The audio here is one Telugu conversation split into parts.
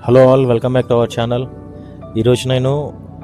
Hello all, welcome back to our channel. ఈరోజు నేను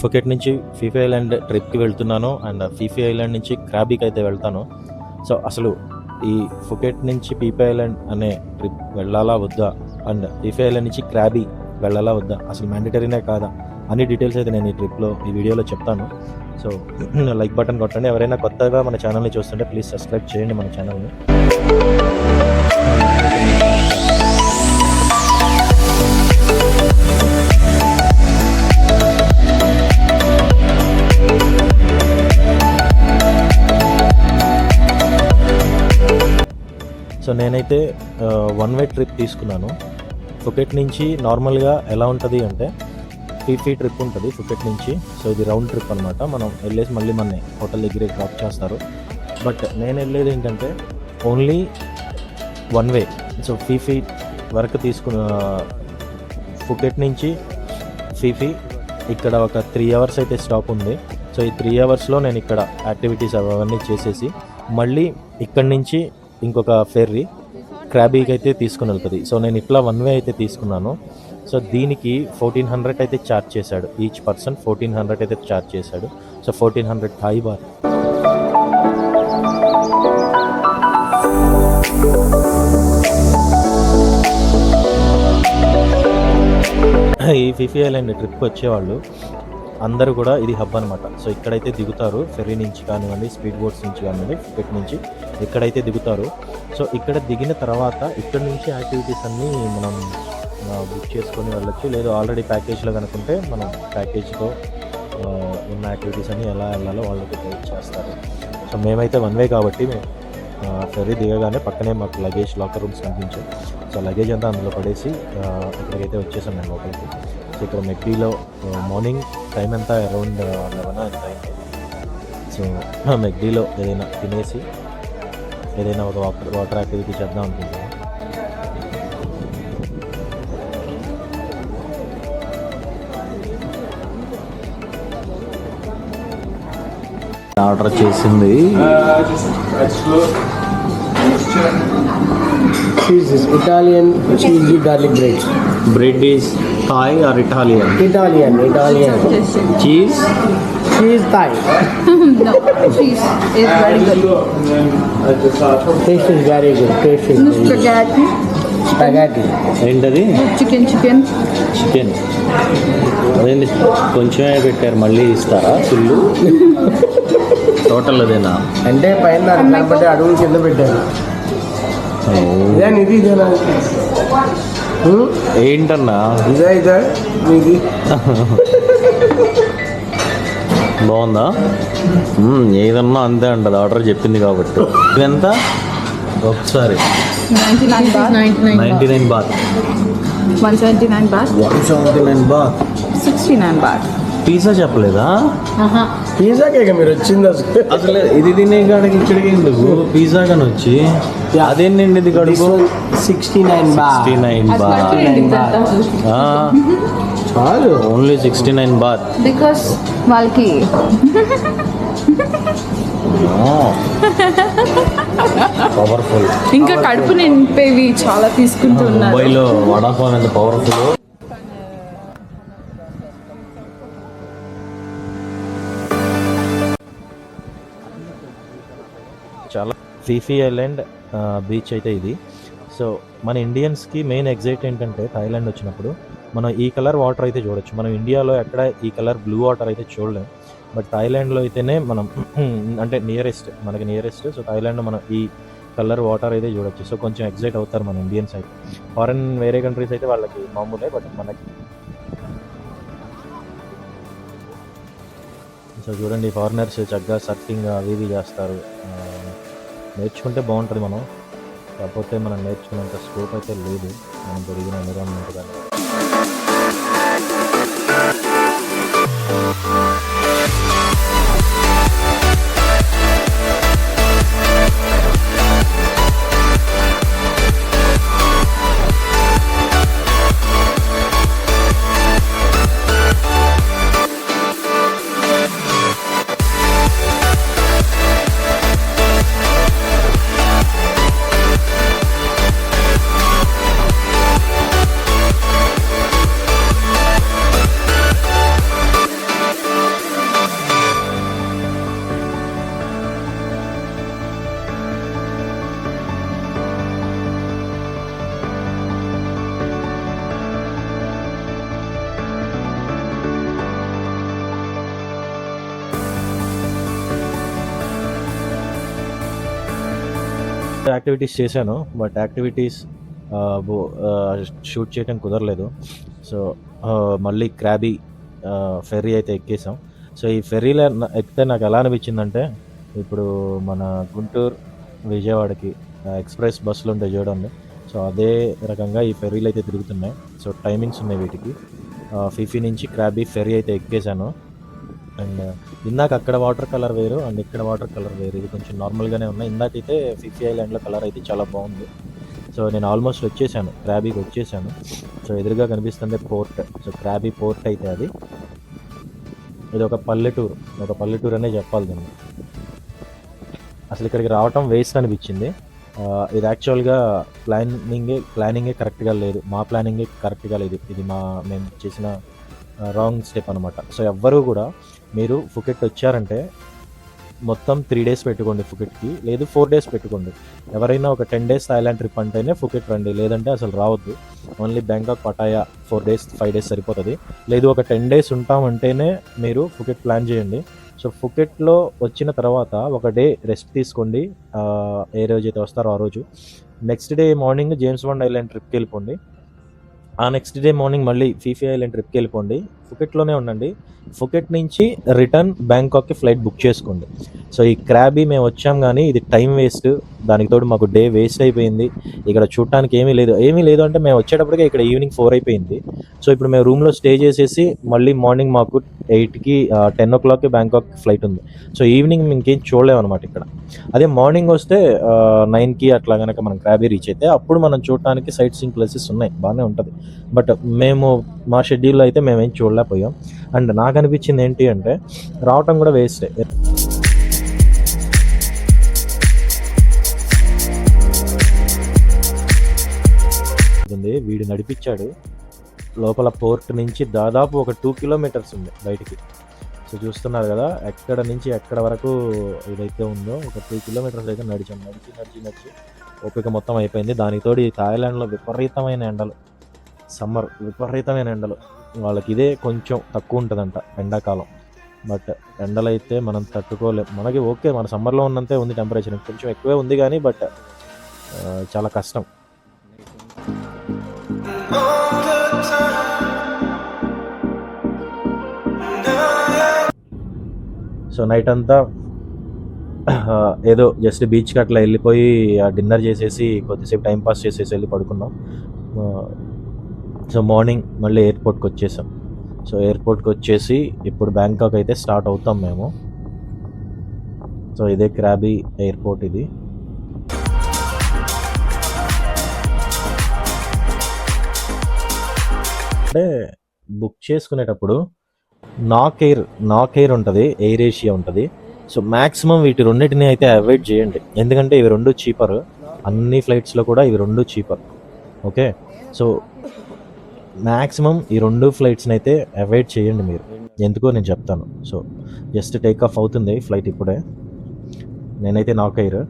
ఫుకెట్ నుంచి ఫీఫీ ఐలాండ్ ట్రిప్కి వెళ్తున్నాను అండ్ ఫీఫీ ఐలాండ్ నుంచి క్రాబీకి అయితే వెళ్తాను. సో అసలు ఈ ఫుకెట్ నుంచి ఫీఫీ ఐలాండ్ అనే ట్రిప్ వెళ్ళాలా వద్దా అండ్ ఫీఫీ ఐలాండ్ నుంచి క్రాబీ వెళ్ళాలా వద్దా, అసలు మ్యాండేటరీనే కాదా, అన్ని డీటెయిల్స్ అయితే నేను ఈ వీడియోలో చెప్తాను. సో లైక్ బటన్ కొట్టండి. ఎవరైనా కొత్తగా మన ఛానల్ని చూస్తుంటే ప్లీజ్ సబ్స్క్రైబ్ చేయండి మన ఛానల్ని. సో నేనైతే వన్ వే ట్రిప్ తీసుకున్నాను. ఫుకెట్ నుంచి నార్మల్గా ఎలా ఉంటుంది అంటే ఫీఫీ ట్రిప్ ఉంటుంది ఫుకెట్ నుంచి. సో ఇది రౌండ్ ట్రిప్ అనమాట. మనం వెళ్ళేసి మళ్ళీ మన హోటల్ దగ్గరే డ్రాప్ చేస్తారు. బట్ నేను వెళ్ళేది ఏంటంటే only one way. So Phi Phi వరకు తీసుకున్న ఫుకెట్ నుంచి ఫీఫీ ఇక్కడ ఒక 3 hours అయితే స్టాప్ ఉంది. సో ఈ 3 hours నేను ఇక్కడ యాక్టివిటీస్ అవన్నీ చేసేసి మళ్ళీ ఇక్కడి నుంచి ఇంకొక ఫెర్రీ క్రాబీకి అయితే తీసుకుని వెళ్తుంది. సో నేను ఇట్లా వన్ వే అయితే తీసుకున్నాను. సో దీనికి 1400 అయితే ఛార్జ్ చేశాడు. ఈచ్ పర్సన్ 1400 అయితే ఛార్జ్ చేశాడు. So 1400 Thai baht. ఈ ఫీఫీ ఐలాండ్ ట్రిప్కి వచ్చేవాళ్ళు అందరూ కూడా ఇది హబ్ అనమాట. సో ఇక్కడైతే దిగుతారు, ఫెర్రీ నుంచి కానివ్వండి, స్పీడ్ బోట్స్ నుంచి కానివ్వండి, ఫుకెట్ నుంచి ఇక్కడైతే దిగుతారు. సో ఇక్కడ దిగిన తర్వాత ఇక్కడ నుంచి యాక్టివిటీస్ అన్నీ మనం బుక్ చేసుకొని వెళ్ళొచ్చు. లేదు ఆల్రెడీ ప్యాకేజ్లో కనుకుంటే మనం ప్యాకేజ్తో ఉన్న యాక్టివిటీస్ అన్నీ ఎలా వెళ్ళాలో వాళ్ళకి గైడ్ చేస్తారు. సో మేమైతే వన్ వే కాబట్టి ఫెర్రీ దిగగానే పక్కనే మాకు లగేజ్ లాకర్ రూమ్స్ కనిపించాయి. సో లగేజ్ అంతా అందులో పడేసి ఇక్కడికైతే వచ్చేసాం మేము లోపలికి. సో ఇక్కడ మెక్డీలో మార్నింగ్ టైం అంతా అరౌండ్ 11 ఎంత అయింది. సో మెక్డీలో ఏదైనా తినేసి ఏదైనా ఒక వాటర్ యాక్టివిటీ చేద్దాం అనుకుంటున్నాను. ఆర్డర్ చేసింది cheese is Italian cheesy garlic bread. Bread is Thai or Italian? Italian. Cheese? Cheese Thai. No, cheese is very good. Taste is very good. Taste is very good. Spaghetti, Spaghetti. ఏంటది? chicken. చికెన్. అదేంటి కొంచెమే పెట్టారు, మళ్ళీ ఇస్తారా ఫుల్? టోటల్ అదేనా? అంటే పైన కనబడి అడుగు కింద పెట్టారు. ఇదేనా ఏంటన్నా ఇదే మీది బాగుందా? ఏదన్నా అంతే అంటది ఆర్డర్ చెప్పింది కాబట్టి. ఇదెంత ఒకసారి? 99 baht. 179 baht. 179 baht. 69 baht. Pizza చెప్పలేదా? పిజ్జా కేక మీరు వచ్చింది అసలు ఇది తినే కాడికి ఇక్కడికి ఎందుకు పిజ్జా కానీ వచ్చి అదేంటండి ఇది కడుపు? 69 బాత్. 69 బాత్. చాలు, ఓన్లీ 69 బాత్. Because వాళ్ళకి పవర్ఫుల్. ఇంకా కడుపు నింపేవి చాలా తీసుకుంటున్నారు. ముంబైలో వడాపావ్ ఎంత పవర్ఫుల్. చాలా ఫీఫీ ఐలాండ్ బీచ్ అయితే ఇది. సో మన ఇండియన్స్కి మెయిన్ ఎగ్జైట్ ఏంటంటే థాయిలాండ్ వచ్చినప్పుడు మనం ఈ కలర్ వాటర్ అయితే చూడొచ్చు. మనం ఇండియాలో ఎక్కడ ఈ కలర్ బ్లూ వాటర్ అయితే చూడలేం. బట్ థాయిలాండ్లో అయితేనే మనం అంటే మనకి నియరెస్ట్. సో థాయిలాండ్లో మనం ఈ కలర్ వాటర్ అయితే చూడొచ్చు. సో కొంచెం ఎగ్జైట్ అవుతారు మన ఇండియన్స్ అయితే. ఫారెన్ వేరే కంట్రీస్ అయితే వాళ్ళకి మామూలే, బట్ మనకి. సో చూడండి, ఫారినర్స్ చక్కగా సర్ఫింగ్ అవి ఇవి చేస్తారు. నేర్చుకుంటే బాగుంటుంది మనం. కాకపోతే మనం నేర్చుకున్నంత స్కోప్ అయితే లేదు మనం పెరిగిన ఎన్విరాన్మెంట్ కానీ. యాక్టివిటీస్ చేశాను, బట్ యాక్టివిటీస్ షూట్ చేయడం కుదరలేదు. సో మళ్ళీ క్రాబీ ఫెర్రీ అయితే ఎక్కేసాం. సో ఈ ఫెర్రీలో ఎక్కితే నాకు ఎలా అనిపించిందంటే, ఇప్పుడు మన గుంటూరు విజయవాడకి ఎక్స్ప్రెస్ బస్సులు ఉంటాయి చూడండి, సో అదే రకంగా ఈ ఫెర్రీలు అయితే తిరుగుతున్నాయి. సో టైమింగ్స్ ఉన్నాయి వీటికి. ఫిఫీ నుంచి క్రాబీ ఫెర్రీ అయితే ఎక్కేసాను. అండ్ ఇందాక అక్కడ వాటర్ కలర్ వేరు అండ్ ఇక్కడ వాటర్ కలర్ వేరు, ఇది కొంచెం నార్మల్గానే ఉన్నాయి. ఇందాకైతే ఫిఫీ ఐలాండ్లో కలర్ అయితే చాలా బాగుంది. సో నేను ఆల్మోస్ట్ వచ్చేసాను, క్రాబీకి వచ్చేసాను. సో ఎదురుగా కనిపిస్తుంది పోర్ట్. సో క్రాబీ పోర్ట్ అయితే అది. ఇది ఒక పల్లెటూరు అనే చెప్పాలి దీన్ని. అసలు ఇక్కడికి రావటం వేస్ట్ అనిపించింది. ఇది యాక్చువల్గా ప్లానింగే కరెక్ట్గా లేదు, మా ప్లానింగే కరెక్ట్గా లేదు. ఇది మేము చేసిన రాంగ్ స్టెప్ అనమాట. సో ఎవ్వరూ కూడా మీరు ఫుకెట్ వచ్చారంటే మొత్తం 3 days పెట్టుకోండి ఫుకెట్కి, లేదు 4 days పెట్టుకోండి. ఎవరైనా ఒక 10 days థాయిలాండ్ ట్రిప్ అంటేనే ఫుకెట్ రండి, లేదంటే అసలు రావద్దు. Only Bangkok Pattaya 4 days 5 days సరిపోతుంది. లేదు ఒక 10 days ఉంటామంటేనే మీరు ఫుకెట్ ప్లాన్ చేయండి. సో ఫుకెట్లో వచ్చిన తర్వాత ఒక డే రెస్ట్ తీసుకోండి, ఏ రోజు అయితే వస్తారో ఆ రోజు. Next day morning James bond island ట్రిప్కి వెళ్ళిపోండి. ఆ నెక్స్ట్ డే మార్నింగ్ మళ్ళీ ఫీఫీ ఐలాండ్ ట్రిప్కి వెళ్ళిపోండి. ఫుకెట్లోనే ఉండండి. ఫుకెట్ నుంచి రిటర్న్ బ్యాంకాక్కి ఫ్లైట్ బుక్ చేసుకోండి. సో ఈ క్రాబీ మేము వచ్చాం కానీ ఇది టైం వేస్ట్, దానికి తోడు మాకు డే వేస్ట్ అయిపోయింది. ఇక్కడ చూడటానికి ఏమీ లేదు అంటే మేము వచ్చేటప్పటికే ఇక్కడ ఈవినింగ్ 4 అయిపోయింది. సో ఇప్పుడు మేము రూమ్లో స్టే చేసేసి మళ్ళీ మార్నింగ్ మాకు 8కి 10 o'clockకి బ్యాంకాక్ ఫ్లైట్ ఉంది. సో ఈవినింగ్ ఇంకేం చూడలేము అనమాట ఇక్కడ. అదే మార్నింగ్ వస్తే 9కి అట్లా కనుక మనం క్రాబీ రీచ్ అయితే అప్పుడు మనం చూడటానికి సైట్ సీయింగ్ ప్లేసెస్ ఉన్నాయి, బాగానే ఉంటుంది. బట్ మేము మా షెడ్యూల్లో అయితే మేమేం చూడలేకపోయాం. అండ్ నాకు అనిపించింది ఏంటి అంటే రావటం కూడా వేస్టే. వీడు నడిపించాడు లోపల పోర్ట్ నుంచి దాదాపు ఒక 2 kilometers ఉంది బయటికి. సో చూస్తున్నారు కదా, ఎక్కడ నుంచి ఎక్కడ వరకు ఇదైతే ఉందో ఒక 2 kilometers అయితే నడిచి ఓపిక మొత్తం అయిపోయింది. దానికి తోడు ఈ థాయిలాండ్లో విపరీతమైన ఎండలు, సమ్మర్ విపరీతమైన ఎండలు. వాళ్ళకి ఇదే కొంచెం తక్కువ ఉంటుందంట ఎండాకాలం, బట్ ఎండలు అయితే మనం తట్టుకోలేం. మనకి ఓకే, మన సమ్మర్లో ఉన్నంతే ఉంది టెంపరేచర్, కొంచెం ఎక్కువే ఉంది కానీ బట్ చాలా కష్టం. సో నైట్ అంతా ఏదో జస్ట్ బీచ్కి అట్లా వెళ్ళిపోయి డిన్నర్ చేసేసి కొద్దిసేపు టైంపాస్ చేసేసి వెళ్ళి పడుకున్నాం. సో మార్నింగ్ మళ్ళీ ఎయిర్పోర్ట్కి వచ్చేసాం. సో ఎయిర్పోర్ట్కి వచ్చేసి ఇప్పుడు బ్యాంకాక్ అయితే స్టార్ట్ అవుతాం మేము. సో ఇదే క్రాబీ ఎయిర్పోర్ట్ ఇది. అంటే బుక్ చేసుకునేటప్పుడు నాక్ ఎయిర్ ఉంటుంది, ఎయిర్ ఏషియా ఉంటుంది. సో మ్యాక్సిమం వీటి రెండింటిని అయితే అవాయిడ్ చేయండి, ఎందుకంటే ఇవి రెండు చీపర్. అన్ని ఫ్లైట్స్లో కూడా ఇవి రెండు చీపర్. ఓకే, సో మ్యాక్సిమం ఈ 2 ఫ్లైట్స్ని అయితే అవాయిడ్ చేయండి మీరు, ఎందుకో నేను చెప్తాను. సో జస్ట్ టేక్ ఆఫ్ అవుతుంది ఫ్లైట్ ఇప్పుడే. నేనైతే నాక్ ఎయిర్.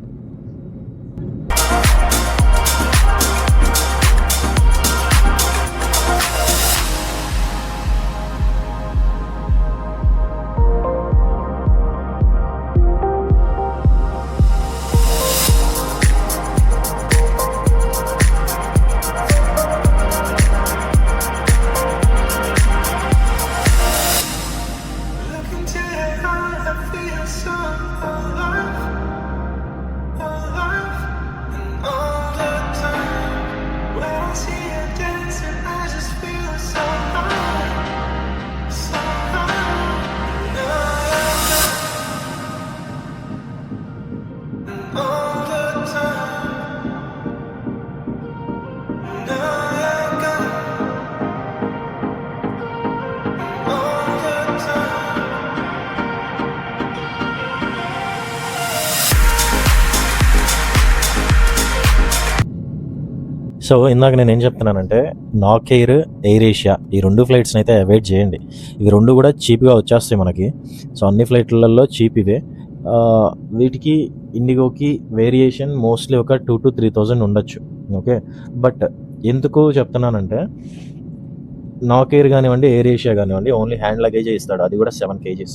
సో ఇందాక నేను ఏం చెప్తున్నానంటే నాక్ ఎయిర్, ఎయిర్ ఏషియా ఈ 2 ఫ్లైట్స్ని అయితే అవాయిడ్ చేయండి. ఇవి 2 కూడా చీప్గా వచ్చేస్తాయి మనకి. సో అన్ని ఫ్లైట్లలో చీప్ ఇవే. వీటికి ఇండిగోకి వేరియేషన్ మోస్ట్లీ ఒక 2,000 to 3,000 ఉండొచ్చు. ఓకే, బట్ ఎందుకు చెప్తున్నానంటే నాక్ ఎయిర్ కానివ్వండి, ఎయిర్ ఏషియా కానివ్వండి, ఓన్లీ హ్యాండ్ లగేజే ఇస్తాడు. అది కూడా 7 kgs.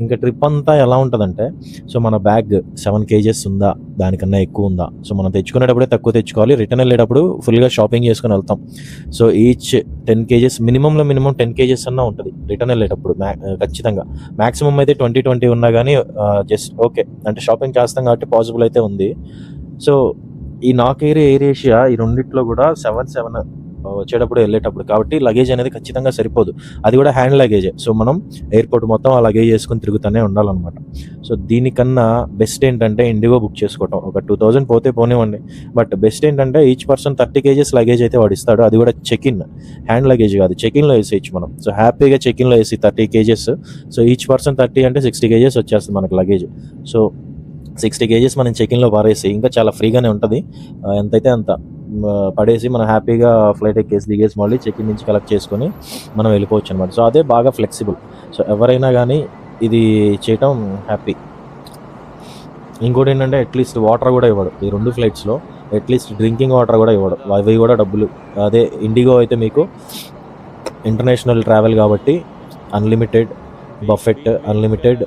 ఇంకా ట్రిప్ అంతా ఎలా ఉంటుందంటే, సో మన బ్యాగ్ 7 kgs ఉందా, దానికన్నా ఎక్కువ ఉందా, సో మనం తెచ్చుకునేటప్పుడే తక్కువ తెచ్చుకోవాలి. రిటర్న్ వెళ్ళేటప్పుడు ఫుల్గా షాపింగ్ చేసుకుని వెళ్తాం. So each 10 kgs minimum 10 kgs అన్నా ఉంటుంది రిటర్న్ వెళ్ళేటప్పుడు ఖచ్చితంగా. మ్యాక్సిమం అయితే 20 ఉన్నా కానీ జస్ట్ ఓకే, అంటే షాపింగ్ చేస్తాం కాబట్టి పాసిబుల్ అయితే ఉంది. సో ఈ నాక్ ఎయిర్, ఎయిర్ ఏషియా ఈ రెండిట్లో కూడా 7 వచ్చేటప్పుడు వెళ్ళేటప్పుడు కాబట్టి లగేజ్ అనేది ఖచ్చితంగా సరిపోదు. అది కూడా హ్యాండ్ లగేజే. సో మనం ఎయిర్పోర్ట్ మొత్తం ఆ లగేజ్ వేసుకొని తిరుగుతూనే ఉండాలన్నమాట. సో దీనికన్నా బెస్ట్ ఏంటంటే ఇండిగో బుక్ చేసుకోవటం. ఒక 2000 పోతే పోనివ్వండి, బట్ బెస్ట్ ఏంటంటే ఈచ్ పర్సన్ 30 kgs లగేజ్ అయితే వాడు ఇస్తాడు. అది కూడా చెక్ ఇన్, హ్యాండ్ లగేజ్ కాదు, చెక్ ఇన్లో వేసేయచ్చు మనం. సో హ్యాపీగా చెక్ ఇన్లో వేసి 30 kgs. సో ఈచ్ పర్సన్ 30 అంటే 60 kgs వచ్చేస్తుంది మనకు లగేజ్. సో 60 kgs మనం చెక్ ఇన్లో పారేసి ఇంకా చాలా ఫ్రీగానే ఉంటుంది. ఎంతైతే అంత పడేసి మనం హ్యాపీగా ఫ్లైట్ ఎక్కేసి దిగేసి మళ్ళీ చెక్ ఇన్ నుంచి కలెక్ట్ చేసుకొని మనం వెళ్ళిపోవచ్చు అనమాట. సో అదే బాగా ఫ్లెక్సిబుల్. సో ఎవరైనా కానీ ఇది చేయటం హ్యాపీ. ఇంకోటి ఏంటంటే అట్లీస్ట్ వాటర్ కూడా ఇవ్వడు ఈ 2 ఫ్లైట్స్లో. అట్లీస్ట్ డ్రింకింగ్ వాటర్ కూడా ఇవ్వడు, అవి కూడా డబ్బులు. అదే ఇండిగో అయితే మీకు ఇంటర్నేషనల్ ట్రావెల్ కాబట్టి అన్లిమిటెడ్ బఫెట్, అన్లిమిటెడ్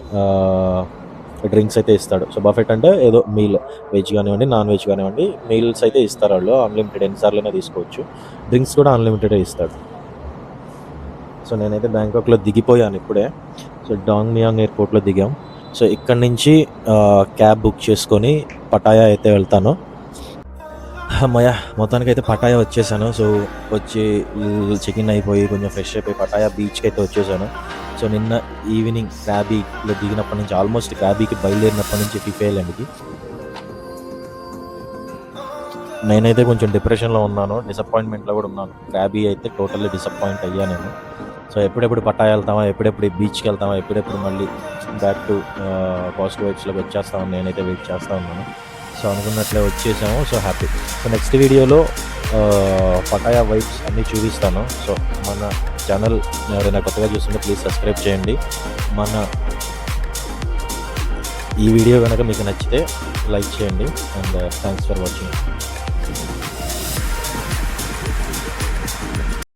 డ్రింక్స్ అయితే ఇస్తాడు. సో బఫెట్ అంటే ఏదో మీల్, వెజ్ కానివ్వండి, నాన్ వెజ్ కానివ్వండి, మీల్స్ అయితే ఇస్తారు వాళ్ళు. అన్లిమిటెడ్ ఎన్నిసార్లైనా తీసుకోవచ్చు. డ్రింక్స్ కూడా అన్లిమిటెడే ఇస్తాడు. సో నేనైతే బ్యాంకాక్లో దిగిపోయాను ఇప్పుడే. సో డాంగ్ మియాంగ్ ఎయిర్పోర్ట్లో దిగాం. సో ఇక్కడ నుంచి క్యాబ్ బుక్ చేసుకొని పటాయా అయితే వెళ్తాను. అమ్మయ్య, మొత్తానికి అయితే పటాయా వచ్చేసాను. సో వచ్చి చెక్ ఇన్ అయిపోయి కొంచెం ఫ్రెష్ అయిపోయి పటాయా బీచ్కి అయితే వచ్చేసాను. సో నిన్న ఈవినింగ్ క్రాబీలో దిగినప్పటి నుంచి, ఆల్మోస్ట్ క్రాబీకి బయలుదేరినప్పటి నుంచి ఫిఫా ఐలాండ్కి నేనైతే కొంచెం డిప్రెషన్లో ఉన్నాను, డిసప్పాయింట్మెంట్లో కూడా ఉన్నాను. క్రాబీ అయితే టోటల్లీ డిసప్పాయింట్ అయ్యా నేను. సో ఎప్పుడెప్పుడు పటాయా వెళ్తామా, ఎప్పుడెప్పుడు బీచ్కి వెళ్తామా, ఎప్పుడెప్పుడు మళ్ళీ బ్యాక్ టు పాజిటివ్ వైబ్స్లోకి వచ్చేస్తామని నేనైతే వెయిట్ చేస్తూ ఉన్నాను. సో అనుకున్నట్లే వచ్చేసాము. So happy. సో నెక్స్ట్ వీడియోలో పటాయా వైబ్స్ అన్నీ చూపిస్తాను. సో మన ఛానల్ ఎవరైనా కొత్తగా చూస్తుంటే ప్లీజ్ సబ్స్క్రైబ్ చేయండి. ఈ వీడియో కనుక మీకు నచ్చితే లైక్ చేయండి. And thanks for watching.